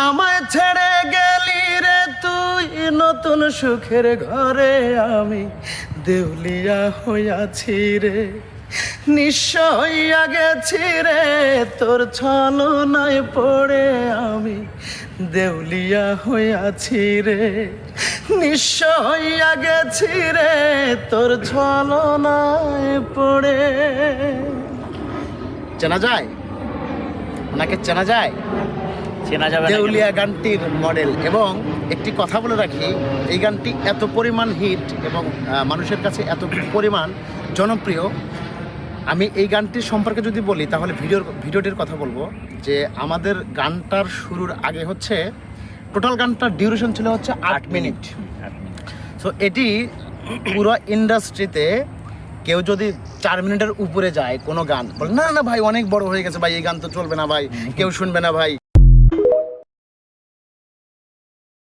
আমায় ছেড়ে গেলি রে তুই নতুন সুখের ঘরে, আমি দেউলিয়া হইয়াছি রে, নিঃস্ব হইয়া গেছি রে, তোর ছলনায় পড়ে আমি দেউলিয়া হইয়াছি রে, নিঃস্ব হইয়া গেছি রে, তোর ছলনায় পড়ে। চেনা যায়? ওনাকে চেনা যায়? চেনা যাবে না কেন? দেউলিয়া গানটির মডেল। এবং একটি কথা বলে রাখি, এই গানটি এত পরিমাণ হিট এবং মানুষের কাছে এত পরিমাণ জনপ্রিয়। আমি এই গানটির সম্পর্কে যদি বলি তাহলে ভিডিওটির কথা বলবো যে আমাদের গানটার শুরুর আগে হচ্ছে টোটাল গানটার ডিউরেশন ছিল হচ্ছে 8 মিনিট। সো এটি পুরো ইন্ডাস্ট্রিতে কেউ যদি 4 মিনিটের উপরে যায় কোনো গান, বলে না না ভাই অনেক বড় হয়ে গেছে ভাই, এই গান তো চলবে না ভাই, কেউ শুনবে না ভাই।